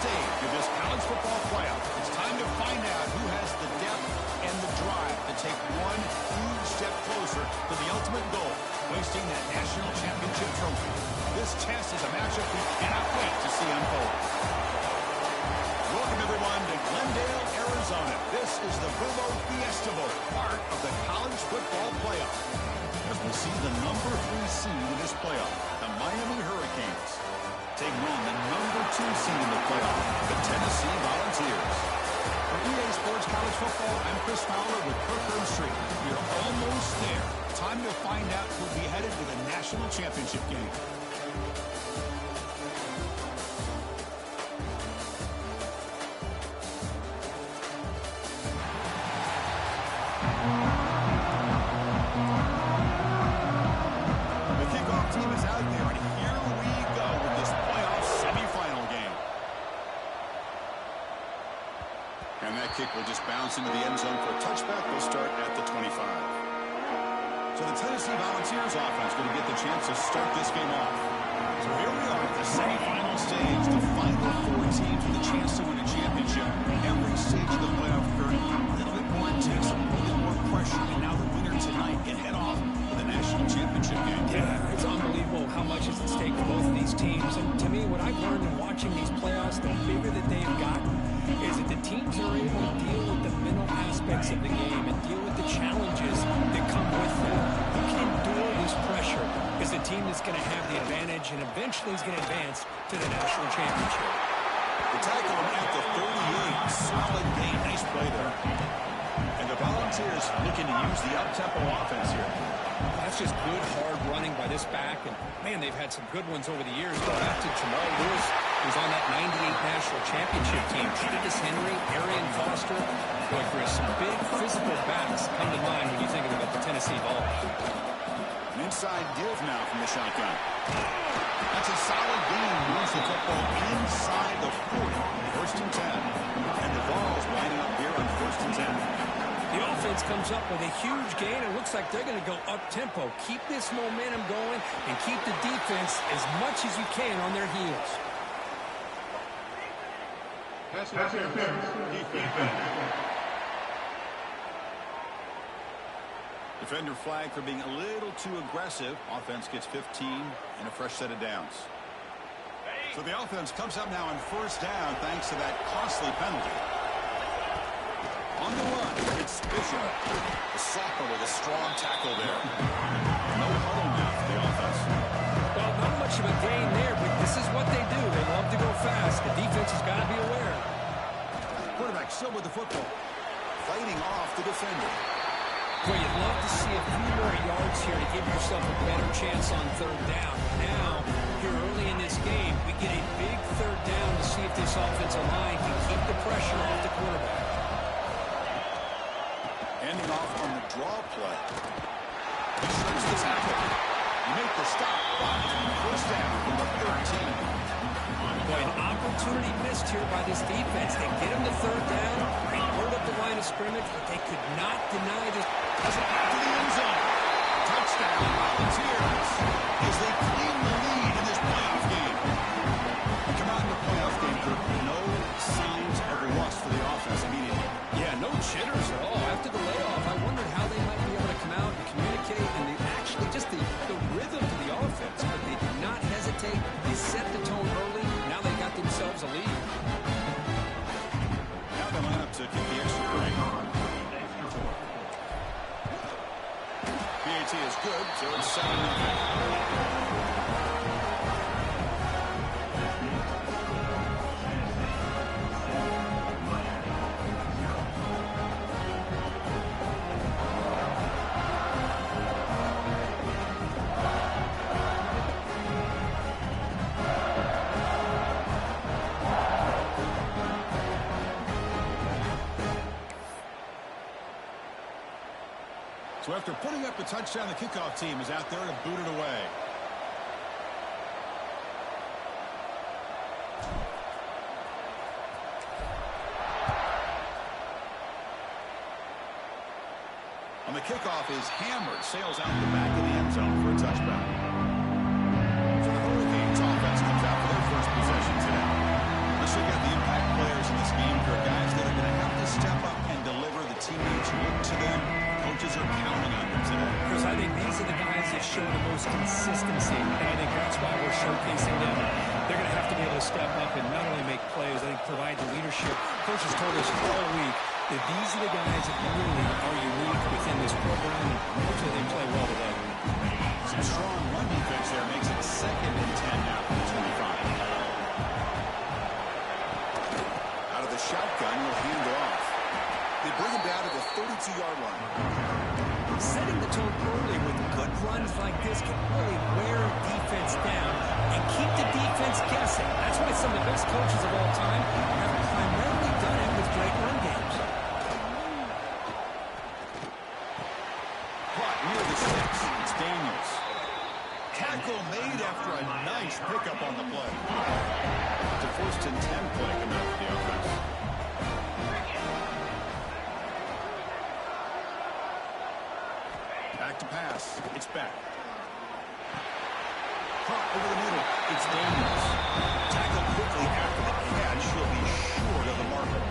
stage of this college football playoff. It's time to find out who has the depth and the drive to take one huge step closer to the ultimate goal, hoisting that national championship trophy. This test is a matchup we cannot wait to see unfold. Welcome, everyone, to Glendale, Arizona. This is the Burbo Fiesta Bowl, part of the college football playoff. As we see the number 3 seed in this playoff, the Miami Hurricanes, taking on the number 2 seed in the playoff, the Tennessee Volunteers. For EA Sports College Football, I'm Chris Fowler with Kirk Herbstreit. We're almost there. Time to find out who'll be headed to the national championship game. Kick will just bounce into the end zone for a touchback. They'll start at the 25. So the Tennessee Volunteers offense going to get the chance to start this game off. So here we are at the semifinal stage, the final 4 teams with a chance to win a championship. Every stage of the playoff curve, a little bit more intense, a little bit more pressure, and now the winner tonight can head off to the national championship game. Yeah, it's unbelievable how much is at stake for both of these teams. And to me, what I've learned in watching these playoffs, the bigger that they've gotten, is that the teams are able to deal with the mental aspects of the game and deal with the challenges that come with them. You can endure this pressure is the team that's going to have the advantage and eventually is going to advance to the national championship. The tackle at the 38. Solid gain. Nice play there. And the Volunteers looking to use the up-tempo offense here. That's just good, hard running by this back. And, man, they've had some good ones over the years. Drafted Jamal Lewis, who's on that 98 national championship team. Travis Henry, Arian Foster. Boy, Chris, some big physical backs come to mind when you think about the Tennessee Vols. An inside give now from the shotgun. That's a solid gain. Moves the football inside the 40. 1st and 10. And the Vols lining up here on 1st and 10. The offense comes up with a huge gain. It looks like they're going to go up-tempo. Keep this momentum going and keep the defense as much as you can on their heels. Defender flag for being a little too aggressive. Offense gets 15 and a fresh set of downs. So the offense comes up now on 1st down thanks to that costly penalty. On the run, it's Bishop. The sophomore with a strong tackle there. No huddle now for the offense. Well, not much of a gain there, but this is what they do. They love to go fast. The defense has got to be aware. Quarterback still with the football. Fighting off the defender. Well, you'd love to see a few more yards here to give yourself a better chance on 3rd down. Now, here early in this game, we get a big 3rd down to see if this offensive line can keep the pressure off the quarterback. Ending off on the draw play. He shrinks the tackle. You make the stop. 1st down from the 13. Boy, an opportunity missed here by this defense. They get him to 3rd down. They hold up the line of scrimmage, but they could not deny this. Does it back to the end zone. Touchdown, Volunteers, as they claim the lead in this playoff game. Come out in the playoff game, Kirk. No signs of loss for the offense immediately. Yeah, no jitters at all. After the layoff, I wondered how they might be able to come out and communicate and actually just the rhythm to the offense. But they did not hesitate. They set the tone early. Now they got themselves a lead. Now they line up to kick the extra point. PAT is good, so it's 7-0. So after putting up the touchdown, the kickoff team is out there to boot it away. On the kickoff is hammered, sails out the back of the end zone for a touchback. So the Hurricanes offense comes out for their first possession today. The Let's look at the impact players in this game. There are guys that are going to have to step up and deliver. The teammates look to them. Coaches are counting on them today. Chris, I think these are the guys that show the most consistency, and I think that's why we're showcasing them. They're going to have to be able to step up and not only make plays, I think provide the leadership. Coach has told us all week that these are the guys that really are unique within this program, and hopefully they play well today. Some strong run defense there makes it 2nd and 10 now for the 25. Out of the shotgun, will hand it off. They bring him down to the 32-yard line. Setting the tone early with good runs like this can really wear defense down and keep the defense guessing. That's why some of the best coaches of all time have primarily done it with great run games. Caught near the 6. It's Daniels. Tackle made after a nice pickup on the play. It's a 1st and 10 play coming up for the offense. Back to pass. It's back. Caught over the middle. It's Daniels. Tackled quickly after the catch. He'll be short of the marker.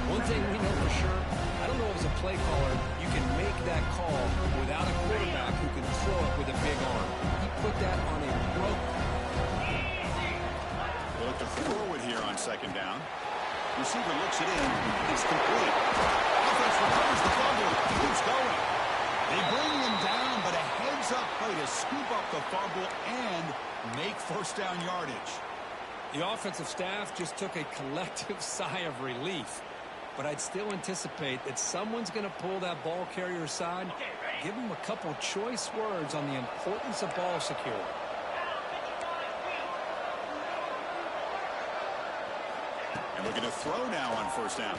One thing we know for sure, I don't know if as a play caller you can make that call without a quarterback who can throw it with a big arm. He put that on a rope. They look to throw it here on 2nd down. Receiver looks it in. It's complete. Offense recovers the fumble. Keeps going. They bring him down, but a heads-up play to scoop up the fumble and make 1st down yardage. The offensive staff just took a collective sigh of relief. But I'd still anticipate that someone's going to pull that ball carrier aside, give him a couple choice words on the importance of ball security. And looking to throw now on 1st down.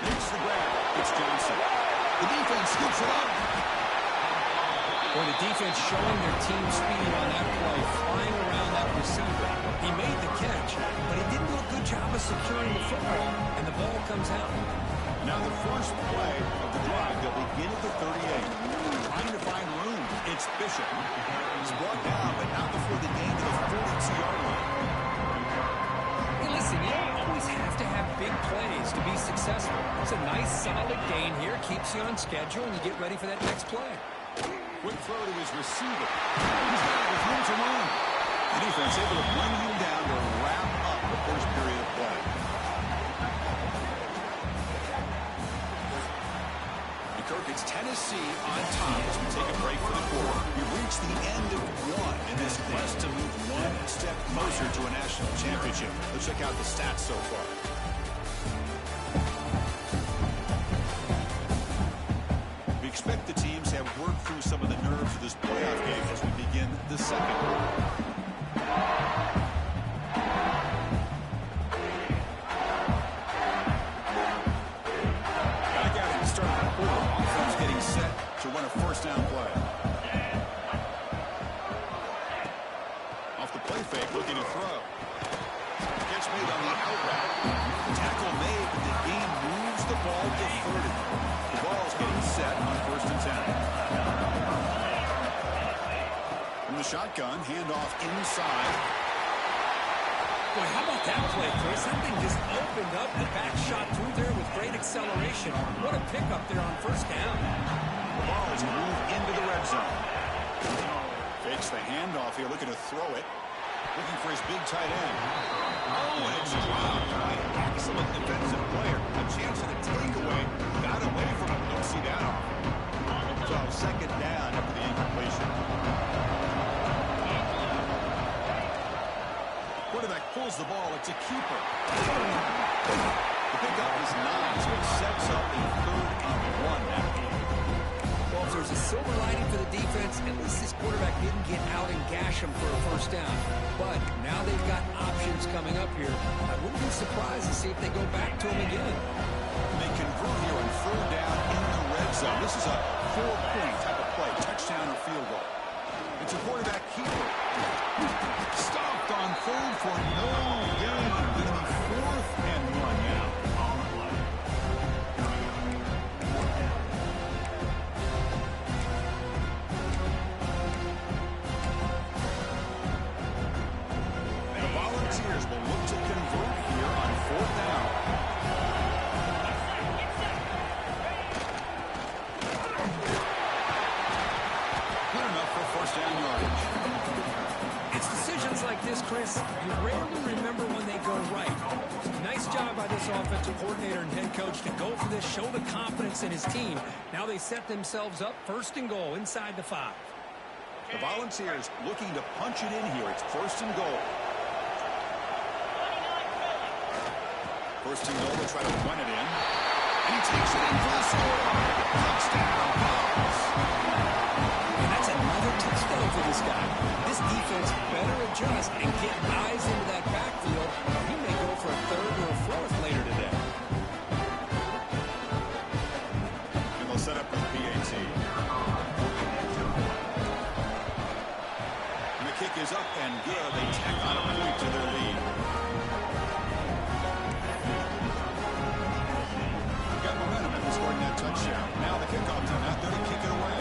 Makes the grab. It's Johnson. The defense scoops it up. Boy, the defense showing their team speed on that play, flying around that receiver. He made the catch, but he didn't do a good job of securing the football, and the ball comes out. Now the first play of the drive, they'll begin at the 38. Trying to find room. It's Bishop. He's brought down, but not before the gain to the 42-yard line. Hey, listen, you don't always have to have big plays to be successful. It's a nice, solid gain here, keeps you on schedule, and you get ready for that next play. Quick throw to his receiver. He's got it with room to run. The defense able to bring him down to wrap up the first period of play. And Kirk, it's Tennessee on top as we take a break for the quarter. We've reached the end of one in this quest to move one step closer to a national championship. Let's check out the stats so far. We expect the teams have worked through some of the nerves of this playoff game as we begin the 2nd quarter. Back out at the start of the quarter. Offense getting set to run a 1st down play. Off the play fake, looking to throw. Catch made on the out route. Tackle made, but the game moves the ball to 30. The ball's getting set on 1st and 10. From the shotgun, handoff inside. Boy, how about that play, Chris? That thing just opened up. The back shot through there with great acceleration. What a pickup there on 1st down. The ball is moved into the red zone. Fakes the handoff here, looking to throw it. Looking for his big tight end. Oh, and it's dropped by an excellent defensive player. A chance at a takeaway. Got away from him. Don't see that often. So 2nd down after the incompletion. Quarterback pulls the ball. It's a keeper. The pickup is 9, so it sets up a 3rd and 1 now. Well, if there's a silver lining for the defense, at least this quarterback didn't get out and gash him for a 1st down. But now they've got options coming up here. I wouldn't be surprised to see if they go back to him again. They convert here on 3rd down in the red zone. This is a 4-point type of play, touchdown or field goal. It's a quarterback keeper. Stopped on 3rd for no gain. Going to be 4th and 1 now. The Volunteers this offensive coordinator and head coach to go for this, show the confidence in his team. Now they set themselves up 1st and goal inside the 5. The Volunteers looking to punch it in here. It's 1st and goal. 1st and goal, they'll try to run it in. And he takes it in for the score. Touchdown, Bills. And that's another touchdown for this guy. This defense better adjust and get eyes into that backfield. He may go for a 3rd or a 4th later today. And they'll set up the PAT. And the kick is up and good. They tack on a point to their lead. Got momentum after scoring that touchdown. Now the kickoff time out there to kick it away.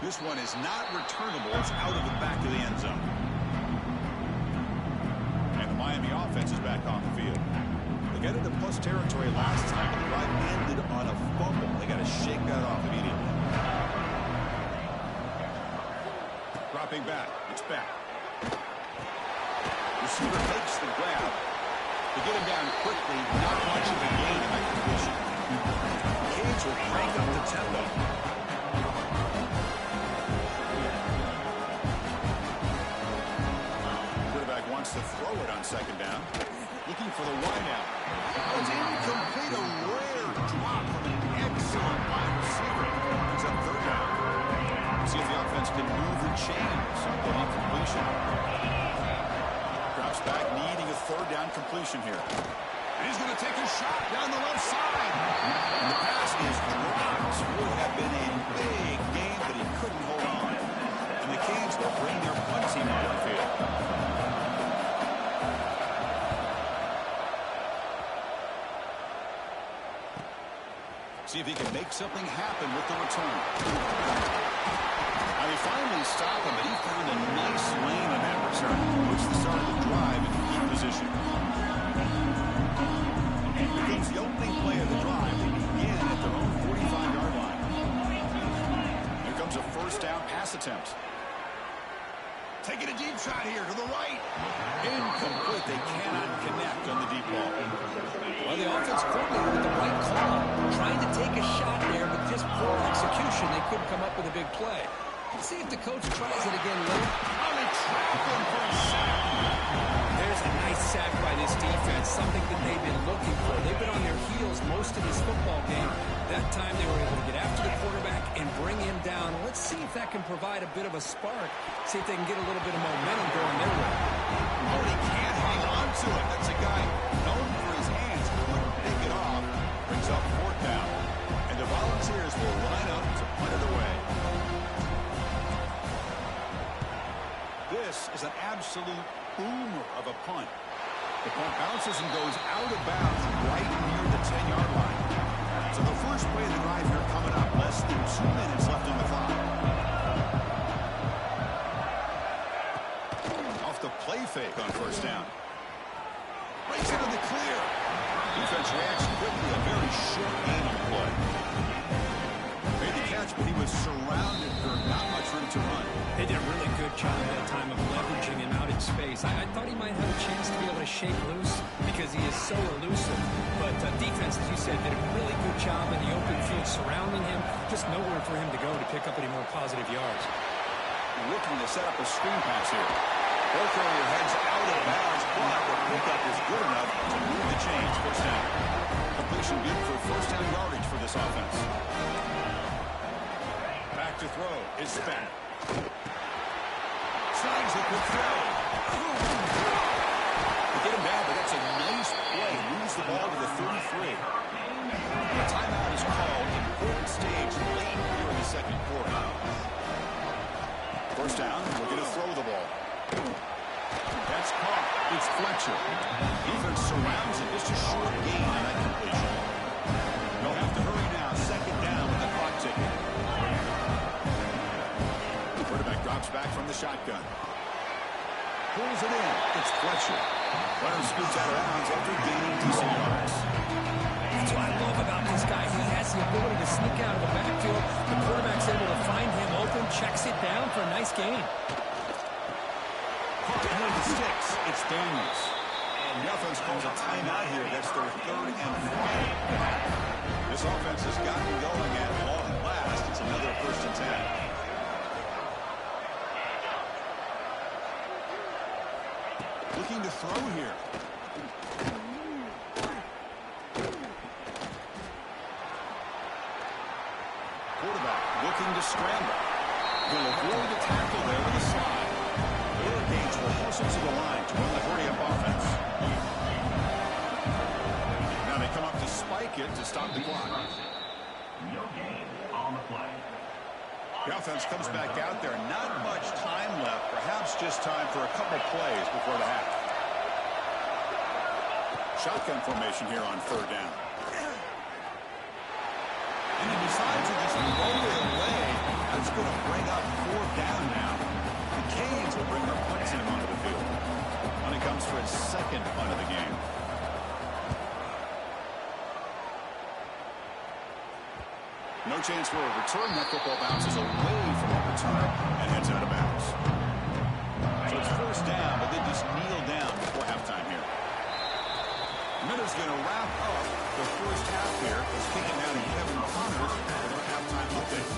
This one is not returnable. It's out of the back of the end zone. And the Miami offense is back on the field. They got into plus territory last time, but the drive ended on a fumble. They got to shake that off immediately. Dropping back. It's back. Receiver makes the grab. To get him down quickly, not much of a gain in that position. Canes will crank up the tempo. Wants to throw it on 2nd down. Looking for the wideout. It's incomplete. A rare drop from an excellent wide receiver. It's up 3rd down. See if the offense can move the chains on the incompletion. Drops back, needing a 3rd down completion here. And he's going to take a shot down the left side. And the pass is dropped. Would have been a big game, but he couldn't hold on. And the Canes will bring their punt team on the field. See if he can make something happen with the return. Now they finally stop him, but he found a nice lane in that return. Puts the start of the drive in key position. Here comes the opening play of the drive. They begin at their own 45-yard line. Here comes a 1st down pass attempt. Taking a deep shot here to the right. Incomplete. They cannot connect on the deep ball. Well, the offense coordinator with the right call. Trying to take a shot there, but just poor execution. They couldn't come up with a big play. Let's see if the coach tries it again later. Oh, they trap him for a sack. There's a nice sack by this defense, something that they've been looking for. They've been on their heels most of this football game. That time they were able to get after the quarterback and bring him down. Let's see if that can provide a bit of a spark. See if they can get a little bit of momentum going their way. Oh, he can't hang on to it. That's a guy known for his hands. Couldn't pick it off. Brings up 4th down. And the Volunteers will line up to punt it away. This is an absolute boomer of a punt. The punt bounces and goes out of bounds right near the 10-yard line. So the first play of the drive here coming up. Less than 2 minutes left on the clock. Off the play fake on 1st down. Breaks into the clear. Defense reacts quickly. A very short gain on the play. Made the catch, but he was surrounded for not much room to run. They did a really good job that time of leveraging him out in space. I thought he might have a chance to be able to shake loose because he is so elusive. But defense, as you said, did a really good job in the open field surrounding him. Just nowhere for him to go to pick up any more positive yards. Looking to set up a screen pass here. Ball carrier heads out of bounds, but the pickup is good enough to move the chains. 1st down. Completion good for 1st down yardage for this offense. Back to throw is Spat. Slides it with throw. They get him down, but that's a nice play. Moves the ball to the 33. A timeout is called. Important stage late here in the 2nd quarter. 1st down. We're going to throw the ball. That's caught. It's Fletcher. Defense surrounds it. It's a short gain on that completion. They'll have to hurry now. 2nd down with the clock ticking. Quarterback drops back from the shotgun. Pulls it in. It's Fletcher. Runner scoots out of bounds after gaining decent yards. That's what I love about this guy. He has the ability to sneak out of the backfield. The quarterback's able to find him open, checks it down for a nice gain. Caught behind the sticks. It's Daniels. And the offense calls a timeout here. That's their 3rd and 4. This offense has gotten going at long last. It's another 1st and 10. Looking to throw here. Quarterback looking to scramble. He'll avoid the tackle there with a slide. The Hurricanes will hustle to the line to run the hurry-up offense. Now they come up to spike it to stop the clock. No gain on the play. The offense comes back out there. Not much time left. Perhaps just time for a couple plays before the half. Shotgun formation here on 3rd down. And he decides to just roll it away. That's going to bring up 4th down now. The Canes will bring their punt team onto the field. When it comes for his 2nd punt of the game. No chance for a return. That football bounces away from the return and heads out of bounds. So it's 1st down, but they just kneel down before halftime here. Miller's going to wrap up the 1st half here. Let's kick it now to Kevin Connors with our halftime update.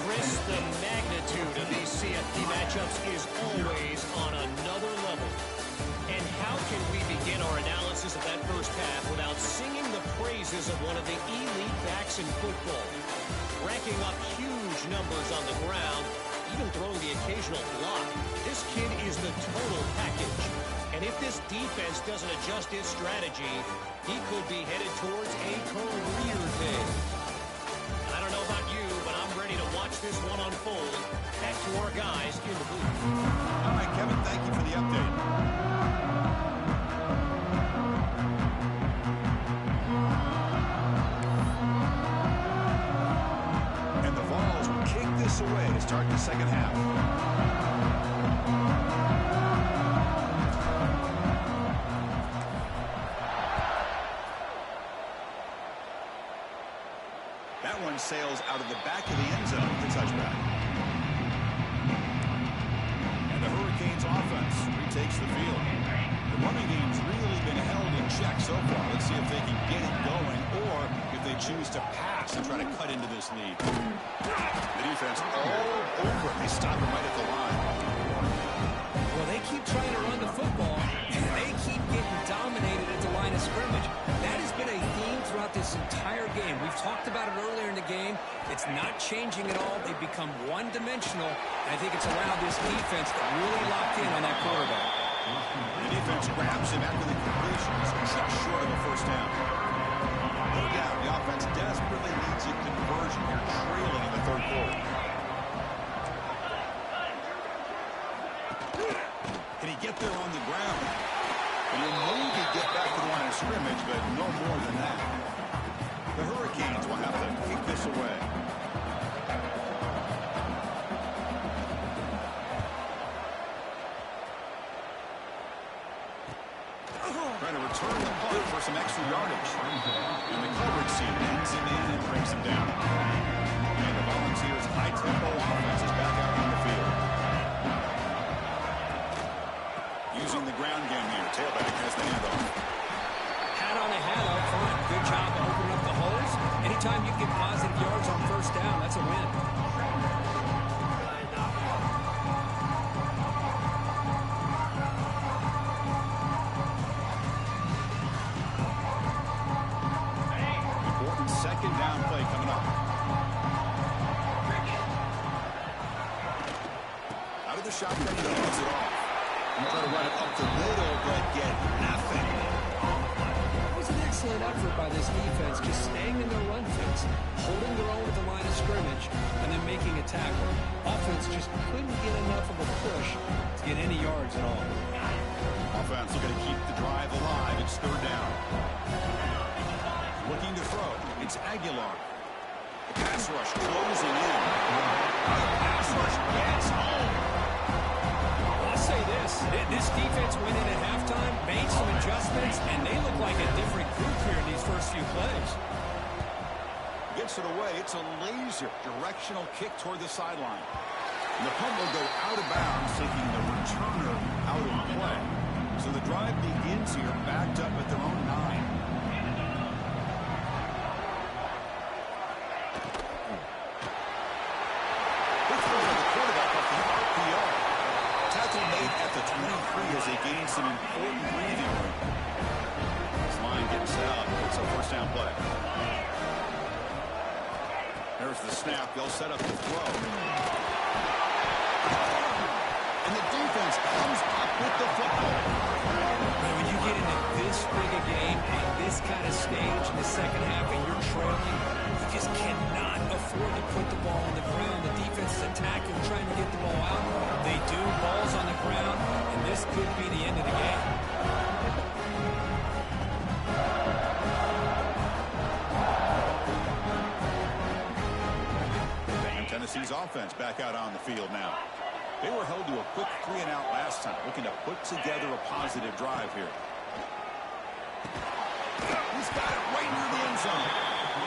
Chris, the magnitude of these CFB matchups is always on another level. And how can we begin our analysis of that 1st half without singing the praises of one of the elite backs in football? Racking up huge numbers on the ground, even throwing the occasional block. This kid is the total package. And if this defense doesn't adjust its strategy, he could be headed towards a career day. I don't know about you, but I'm ready to watch this one unfold. Back to our guys in the booth. All right, Kevin, thank you for the update. And the Vols will kick this away to start the 2nd half. That one sails out of the back of the end zone with the touchback. And the Hurricanes offense retakes the field. The running game's really been held in check so far. Let's see if they can get it going or if they choose to pass and try to cut into this lead. The defense all over it. They stop him right at the line. Well, they keep trying to run the football, and they keep getting dominated at the line of scrimmage. That has been a theme throughout this entire game. We've talked about it earlier in the game. It's not changing at all. They've become one-dimensional, and I think it's allowed this defense to really lock in on that quarterback. The defense grabs him after the completion. He's just short of a 1st down. No doubt, the offense desperately needs a conversion here, trailing in the 3rd quarter. Can he get there on the ground? And he'll maybe get back to the line of scrimmage, but no more than that. The Hurricanes will have to kick this away. Trying to return the punt for some extra yardage. And the coverage team ends him in and brings him down. And the Volunteers' high-tempo offense is back out on the field. Using the ground game here. Tailback has the handoff. Hat on a hat up front. Good job of opening up the holes. Anytime you get positive yards on 1st down, that's a win. Important 2nd down play coming up. Out of the shotgun, he hands it off. Try to run it up the middle, but get nothing. It was an excellent effort by this defense, just staying in their run fence, holding their own at the line of scrimmage, and then making a tackle. Offense just couldn't get enough of a push to get any yards at all. Offense looking to keep the drive alive. It's 3rd down. Looking to throw. It's Aguilar. The pass rush closing in. The pass rush gets home. I'll say this, This defense went in at halftime, made some adjustments, and they look like a different group here in these first few plays. Gets it away. It's a laser directional kick toward the sideline. And the punt will go out of bounds, taking the returner out of play. So the drive begins here, backed up at their own 9. At the 23 as they gain some important breathing room. This line gets out. It's a first down play. There's the snap. They'll set up the throw. And the defense comes up with the football. When you get into this big a game and this kind of stage in the second half and you're trailing, you just cannot afford to put the ball on the ground. The defense is attacking, trying to get the ball out. They do. Ball's on the ground, and this could be the end of the game. And Tennessee's offense back out on the field now. They were held to a quick 3-and-out last time, looking to put together a positive drive here. He's got it right near the end zone.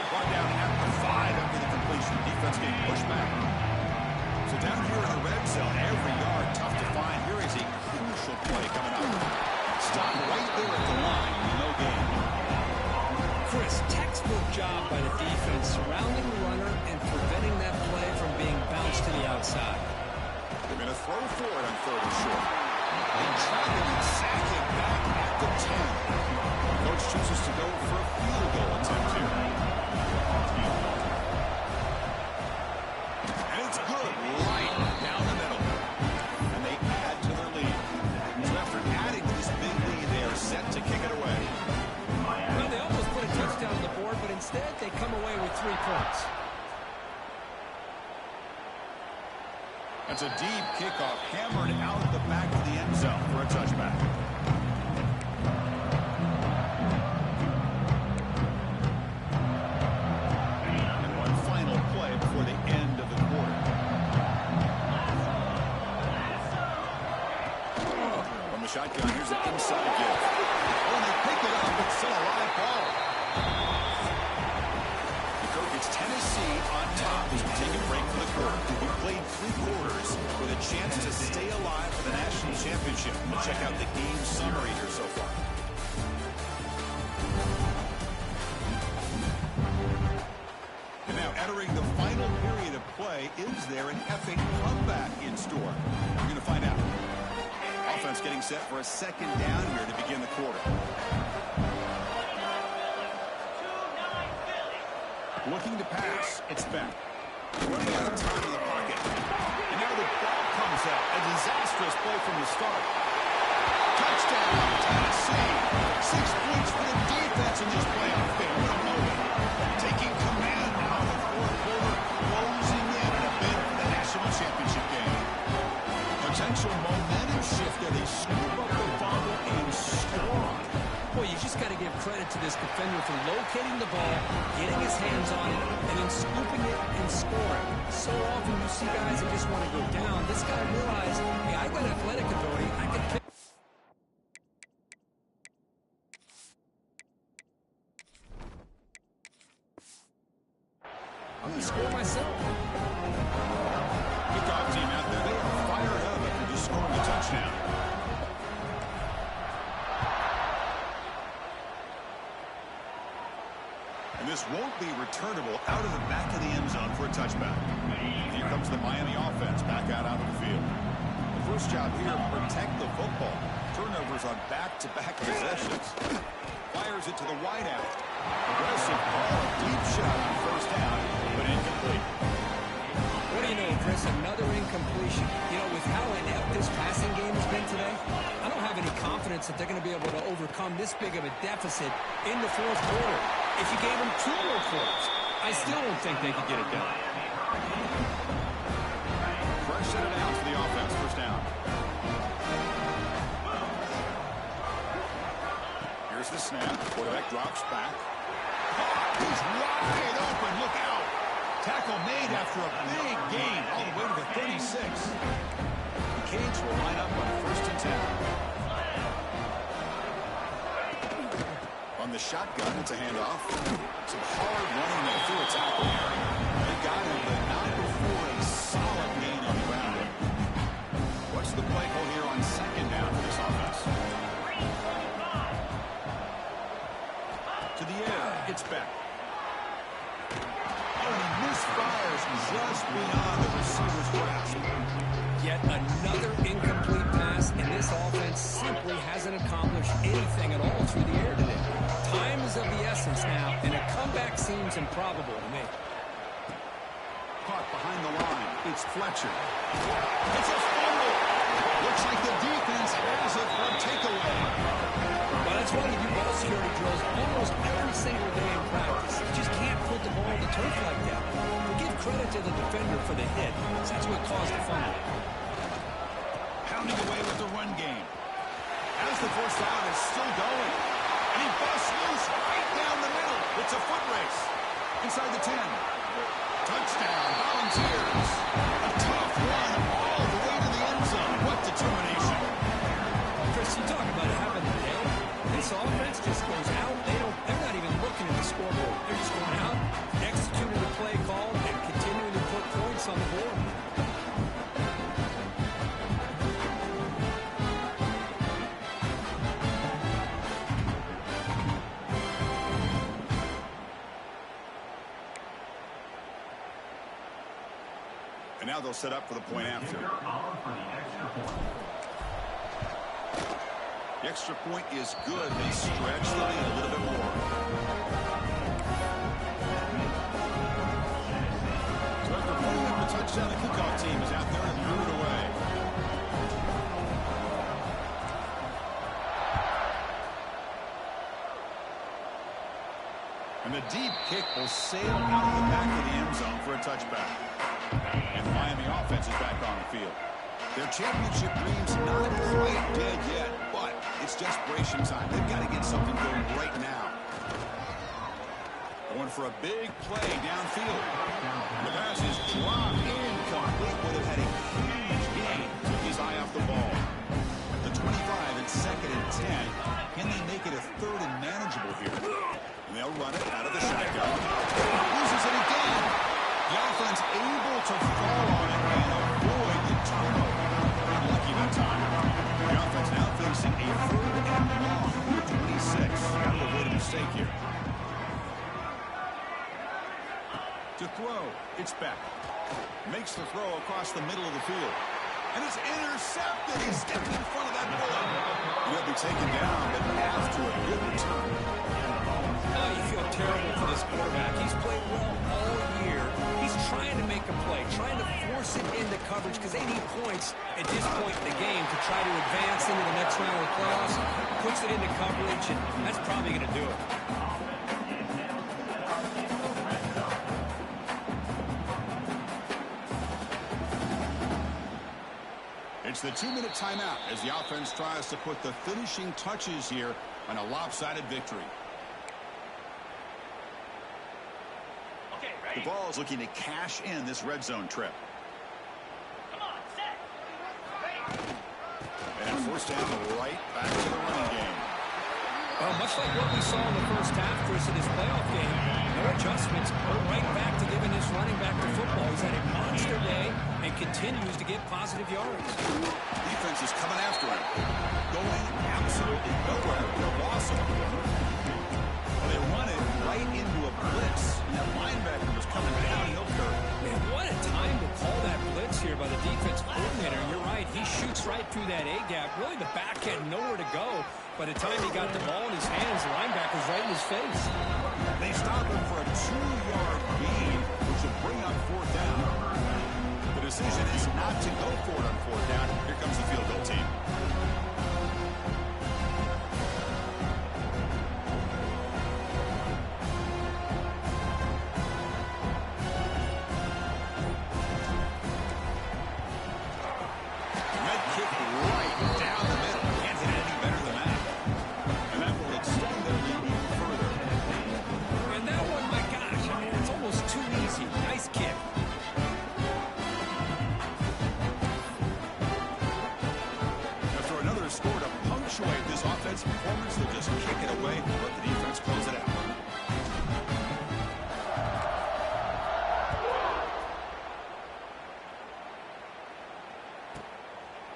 Brought down after 5 after the completion. Defense getting pushed back. So down here in the red zone, every yard tough to find. Here is a crucial play coming up. Stop right there at the line. No gain. Chris, textbook job by the defense surrounding the runner and preventing that play from being bounced to the outside. They're going to throw for it on 3rd and short. They try to sack him back at the 10. Coach chooses to go for a field goal attempt here. And it's good. Right down the middle. And they add to their lead. So after adding to this big lead, they are set to kick it away. Well, they almost put a touchdown on the board, but instead they come away with 3 points. That's a deep kickoff, hammered out of the back of the end zone for a touchback. And one final play before the end of the quarter. From the shotgun, here's an inside give. Oh, and they pick it up. It's still a live ball. It's Tennessee on top as we take a break for the quarter. We played 3 quarters with a chance to stay alive for the national championship. We'll check out the game summary here so far. And now entering the final period of play, is there an epic comeback in store? We're going to find out. Offense getting set for a second down here to begin the quarter. Looking to pass. It's Ben. Running out of time in the pocket. And now the ball comes out. A disastrous play from the start. Touchdown, Tennessee. 6 points for the defense in this playoff game. What a moment. Taking command now in the fourth quarter. Closing in on a bid for the national championship game. Potential momentum shift there. They scoop up the fumble and score on it. Boy, you just got to give credit to this defender for locating the ball, getting his hands on it, and then scooping it and scoring. So often you see guys that just want to go down. This guy realized, hey, I got athletic ability. I can pick. I'm going to score myself. Kickoff team out there, they are fired up after just scoring a touchdown. And this won't be returnable out of the back of the end zone for a touchback. Here comes the Miami offense back out onto the field. The first job here, protect the football. Turnovers on back-to-back possessions. Fires it to the wideout. Aggressive ball, deep shot on first down, but incomplete. What do you know, Chris? Another incompletion. You know, with how inept this passing game has been today, I don't have any confidence that they're going to be able to overcome this big of a deficit in the fourth quarter. If you gave them 2 more quarters, I still don't think they could get it done. Fresh set of downs for the offense, first down. Here's the snap. Quarterback drops back. He's wide open. Look out. Tackle made after a big gain all the way to the 36. cage will line up on 1st and 10. On the shotgun, it's a handoff. Some hard running there through a tackle. They got him, but not before a solid gain on the ground. What's the play call here on 2nd down for this offense? To the air, it's back. Oh, he misfires just beyond the receiver's grasp. Yet another incomplete pass, and this offense simply hasn't accomplished anything at all through the air today. Time is of the essence now, and a comeback seems improbable to me. Caught behind the line. It's Fletcher. It's a fumble. Looks like the defense has it for a takeaway. Well, that's why we do ball security drills almost every single day in practice. You just can't put the ball on the turf like that. We give credit to the defender for the hit, because that's what caused the fumble. Pounding away with the run game. As the first down is still going. And he busts loose right down the middle. It's a foot race. Inside the 10. Touchdown, Volunteers. A tough run all the way to the end zone. What determination. Chris, you talk about having a day. This offense just goes out. They're not even looking at the scoreboard. They're just going out, executing the play call, and continuing to put points on the board. And now they'll set up for the point after. The extra point is good. They stretch the lead a little bit more. So after putting up the touchdown, the kickoff team is out there and threw it away. And the deep kick will sail out of the back of the end zone for a touchback. And the Miami offense is back on the field. Their championship dreams not quite dead yet, but it's desperation time. They've got to get something going right now. Going for a big play downfield. The pass is dropped incomplete. Would have had a huge gain. Took his eye off the ball. The 25 and 2nd and 10. Can they make it a 3rd and manageable here? And they'll run it out of the shotgun. Loses it again. The offense able to fall on it and avoid the turnover. Unlucky that time. The offense now facing a 3rd and long. 26. Got to avoid a mistake here. To throw, it's back. Makes the throw across the middle of the field. And it's intercepted. He stepped in front of that bullet. He'll be taken down, but after a good return. Oh, you feel terrible for this quarterback. He's played well all year. He's trying to make a play, trying to force it into coverage because they need points at this point in the game to try to advance into the next round of the playoffs. Puts it into coverage, and that's probably going to do it. It's the 2-minute timeout as the offense tries to put the finishing touches here on a lopsided victory. The Vols looking to cash in this red zone trip. And forced down right back to the running game. Well, much like what we saw in the first half, Chris, in this playoff game, no adjustments. Go right back to giving this running back the football. He's had a monster day and continues to get positive yards. Defense is coming after him. Going absolutely nowhere. They're lost. Well, they run it right into a blitz. And that linebacker was coming downhill curve. Man, what a time to call that blitz here by the defense coordinator. You're right. He shoots right through that A-gap. Really, the back had nowhere to go. By the time he got the ball in his hands, the linebacker's right in his face. They stop him for a 2-yard gain, which will bring up 4th down. The decision is not to go for it on 4th down. Here comes the field goal team.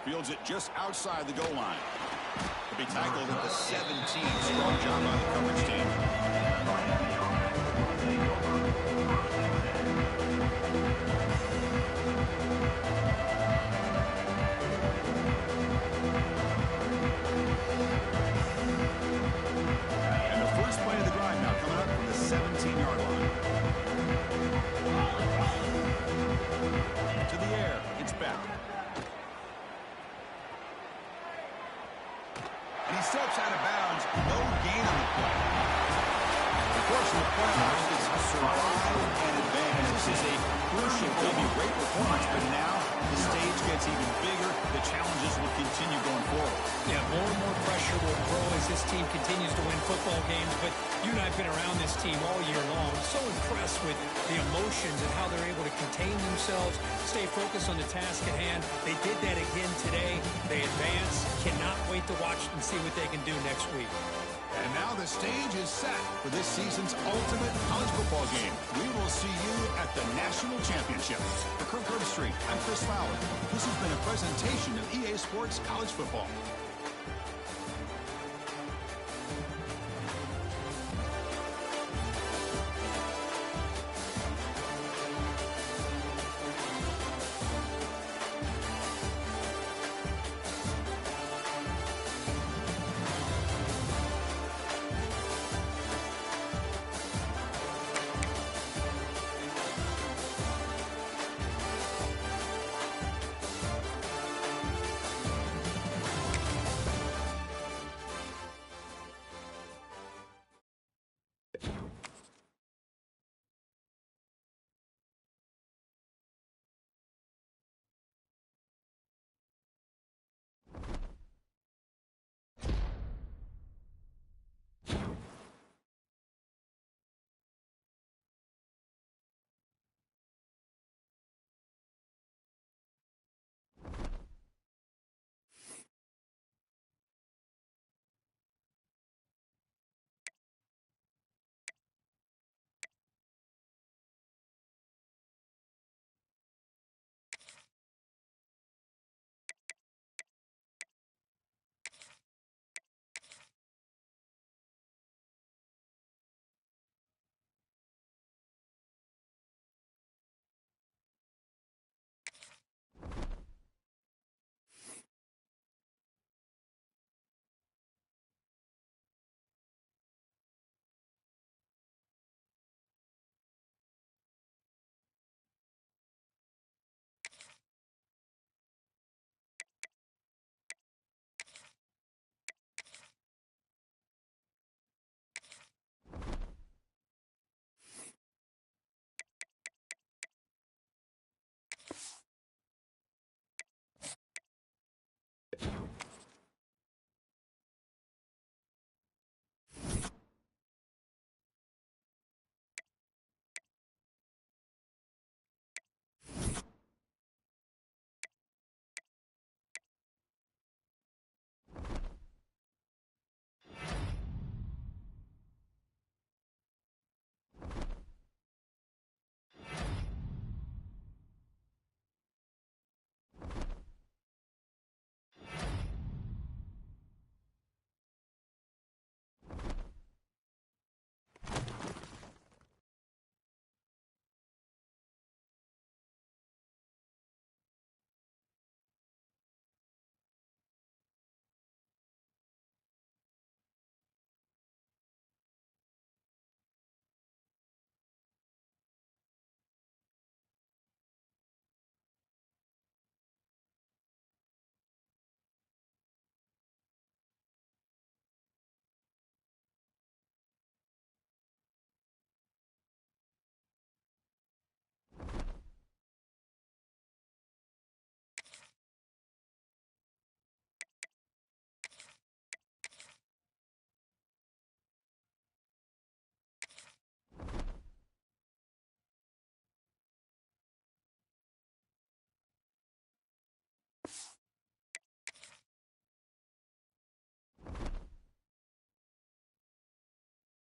Fields it just outside the goal line. He'll be tackled at the 17. Strong job by the coverage team. And the first play of the drive now coming up from the 17-yard line. To the air. It's back. And he steps out of bounds. No gain on the play. Of course, in the playoffs, it's survive and advance. This is a crucial game. Great performance, but now the stage gets even bigger. The challenges will continue going forward. Yeah, more and more pressure will grow as this team continues to win football games. But you and I have been around this team all year long. So impressed with the emotions and how they're able to contain themselves, stay focused on the task at hand. They did that again today. They advance. Cannot wait to watch and see what they can do next week. And now the stage is set for this season's ultimate college football game. We will see you at the National Championship. For Kirk Herbstreit, I'm Chris Fowler. This has been a presentation of EA Sports College Football.